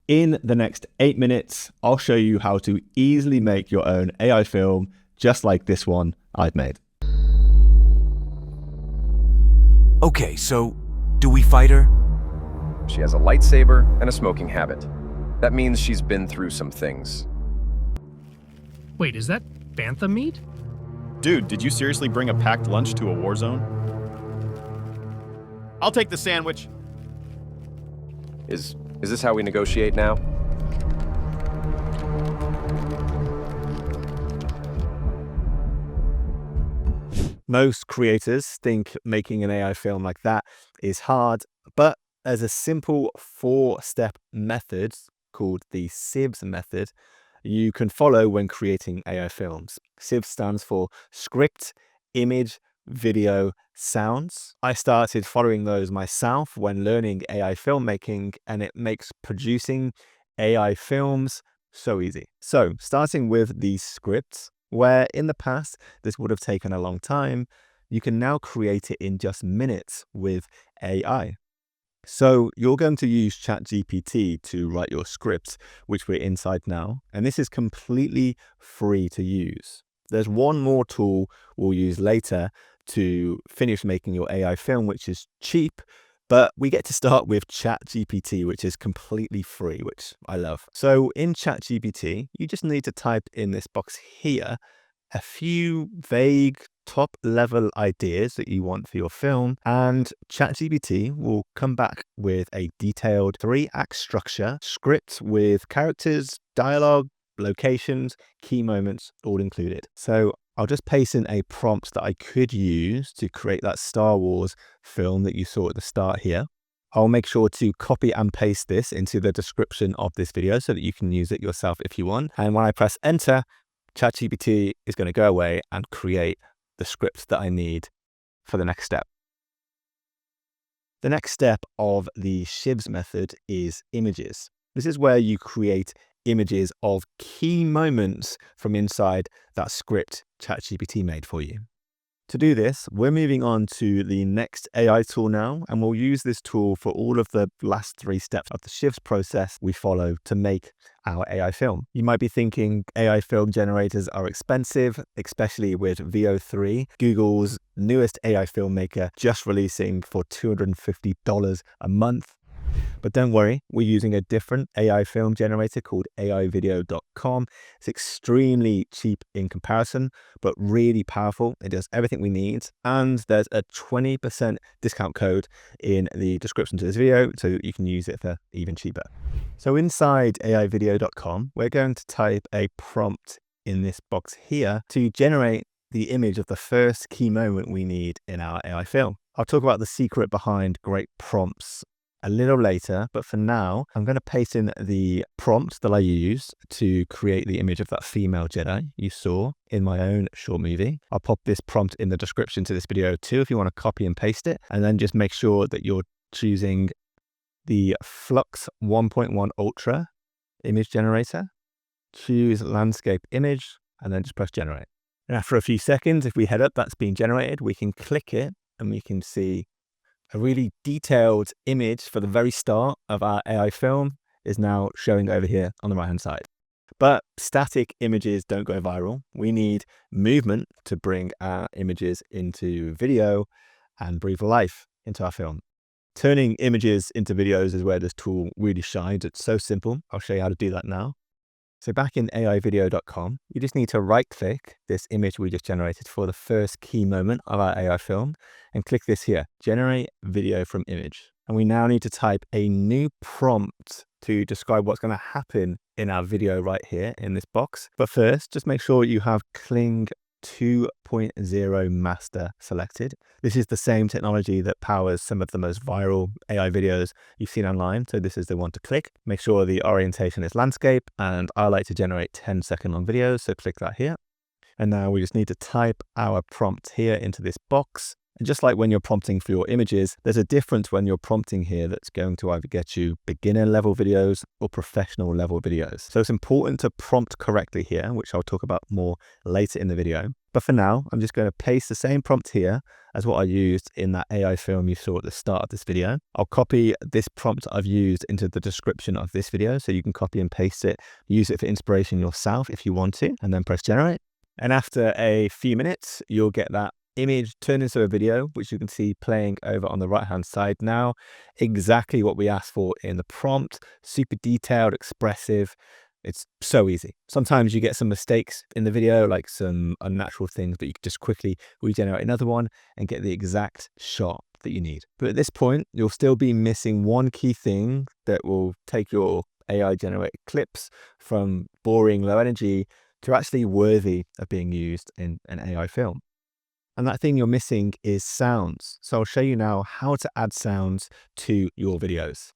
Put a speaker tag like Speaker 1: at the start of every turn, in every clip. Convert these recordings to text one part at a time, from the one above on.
Speaker 1: In the next 8 minutes, I'll show you how to easily make your own AI film, just like this one I've made.
Speaker 2: Okay, so do we fight her?
Speaker 3: She has a lightsaber and a smoking habit. That means she's been through some things.
Speaker 4: Wait, is that bantha meat?
Speaker 5: Dude, did you seriously bring a packed lunch to a war zone? I'll take the sandwich.
Speaker 3: Is this how we negotiate now?
Speaker 1: Most creators think making an AI film like that is hard, but there's a simple 4-step method called the SIVS method you can follow when creating AI films. SIVS stands for script, image, video, sounds. I started following those myself when learning AI filmmaking, and it makes producing AI films so easy. So starting with the scripts, where in the past this would have taken a long time, you can now create it in just minutes with AI. So you're going to use ChatGPT to write your scripts, which we're inside now, and this is completely free to use. There's one more tool we'll use later to finish making your AI film, which is cheap, but we get to start with ChatGPT, which is completely free, which I love. So in ChatGPT, you just need to type in this box here a few vague top-level ideas that you want for your film, and ChatGPT will come back with a detailed 3-act structure, script with characters, dialogue, locations, key moments, all included. So I'll just paste in a prompt that I could use to create that Star Wars film that you saw at the start here. I'll make sure to copy and paste this into the description of this video so that you can use it yourself if you want. And when I press enter, ChatGPT is going to go away and create the script that I need for the next step. The next step of the SIVS method is images. This is where you create images of key moments from inside that script ChatGPT made for you. To do this, we're moving on to the next AI tool now, and we'll use this tool for all of the last 3 steps of the SIVS process we follow to make our AI film. You might be thinking AI film generators are expensive, especially with VO3, Google's newest AI filmmaker, just releasing for $250 a month. But don't worry, we're using a different AI film generator called aivideo.com. It's extremely cheap in comparison, but really powerful. It does everything we need. And there's a 20% discount code in the description to this video, so you can use it for even cheaper. So inside aivideo.com, we're going to type a prompt in this box here to generate the image of the first key moment we need in our AI film. I'll talk about the secret behind great prompts a little later, but for now, I'm going to paste in the prompt that I used to create the image of that female Jedi you saw in my own short movie. I'll pop this prompt in the description to this video too if you want to copy and paste it, and then just make sure that you're choosing the Flux 1.1 Ultra image generator. Choose landscape image, and then just press generate. And after a few seconds, if we head up, that's been generated, we can click it and we can see a really detailed image for the very start of our AI film is now showing over here on the right-hand side. But static images don't go viral. We need movement to bring our images into video and breathe life into our film. Turning images into videos is where this tool really shines. It's so simple. I'll show you how to do that now. So back in aivideo.com, you just need to right-click this image we just generated for the first key moment of our AI film and click this here, Generate Video from Image. And we now need to type a new prompt to describe what's going to happen in our video right here in this box. But first, just make sure you have Kling 2.0 master selected. This is the same technology that powers some of the most viral AI videos you've seen online. So this is the one to click. Make sure the orientation is landscape, and I like to generate 10-second long videos. So click that here. And now we just need to type our prompt here into this box. And just like when you're prompting for your images, there's a difference when you're prompting here that's going to either get you beginner level videos or professional level videos. So it's important to prompt correctly here, which I'll talk about more later in the video. But for now, I'm just going to paste the same prompt here as what I used in that AI film you saw at the start of this video. I'll copy this prompt I've used into the description of this video, so you can copy and paste it, use it for inspiration yourself if you want to, and then press generate. And after a few minutes, you'll get that image turned into a video, which you can see playing over on the right hand side now. Exactly what we asked for in the prompt, super detailed, expressive. It's so easy. Sometimes you get some mistakes in the video, like some unnatural things, but you can just quickly regenerate another one and get the exact shot that you need. But at this point, you'll still be missing one key thing that will take your AI generated clips from boring, low energy to actually worthy of being used in an AI film. And that thing you're missing is sounds. So I'll show you now how to add sounds to your videos.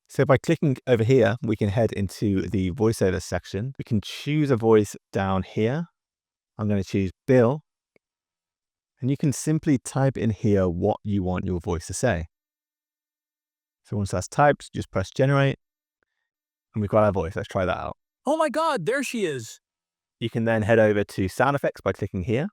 Speaker 1: So by clicking over here, we can head into the voiceover section. We can choose a voice down here. I'm going to choose Bill. And you can simply type in here what you want your voice to say. So once that's typed, just press generate. And we've got our voice. Let's try that out.
Speaker 2: Oh my God, there she is.
Speaker 1: You can then head over to sound effects by clicking here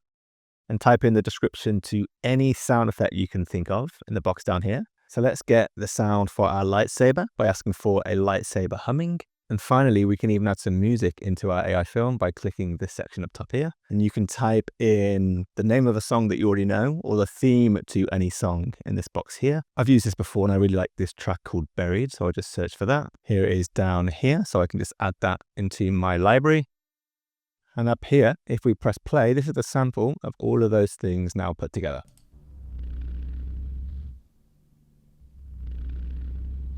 Speaker 1: and type in the description to any sound effect you can think of in the box down here. So let's get the sound for our lightsaber by asking for a lightsaber humming. And finally, we can even add some music into our AI film by clicking this section up top here. And you can type in the name of a song that you already know or the theme to any song in this box here. I've used this before and I really like this track called Buried, so I'll just search for that. Here it is down here, so I can just add that into my library. And up here, if we press play, this is the sample of all of those things now put together.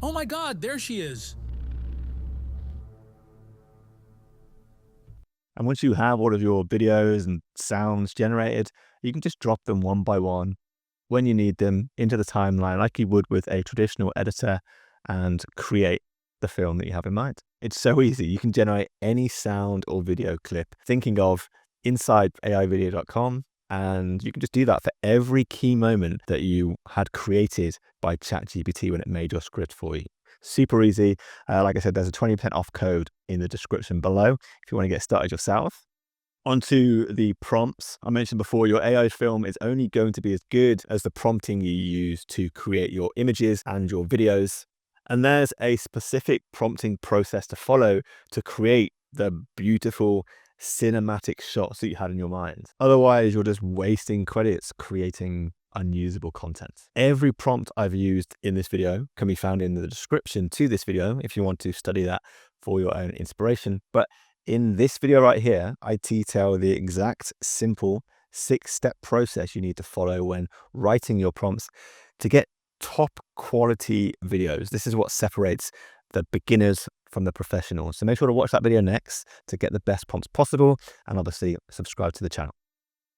Speaker 2: Oh my God, there she is.
Speaker 1: And once you have all of your videos and sounds generated, you can just drop them one by one when you need them into the timeline like you would with a traditional editor and create the film that you have in mind. It's so easy. You can generate any sound or video clip thinking of inside aivideo.com, and you can just do that for every key moment that you had created by ChatGPT when it made your script for you. Super easy. Like I said, there's a 20% off code in the description below if you want to get started yourself. Onto the prompts. I mentioned before, your AI film is only going to be as good as the prompting you use to create your images and your videos. And there's a specific prompting process to follow to create the beautiful cinematic shots that you had in your mind. Otherwise, you're just wasting credits creating unusable content. Every prompt I've used in this video can be found in the description to this video if you want to study that for your own inspiration. But in this video right here, I detail the exact simple 6-step process you need to follow when writing your prompts to get top quality videos. This is what separates the beginners from the professionals. So make sure to watch that video next to get the best prompts possible, and obviously subscribe to the channel.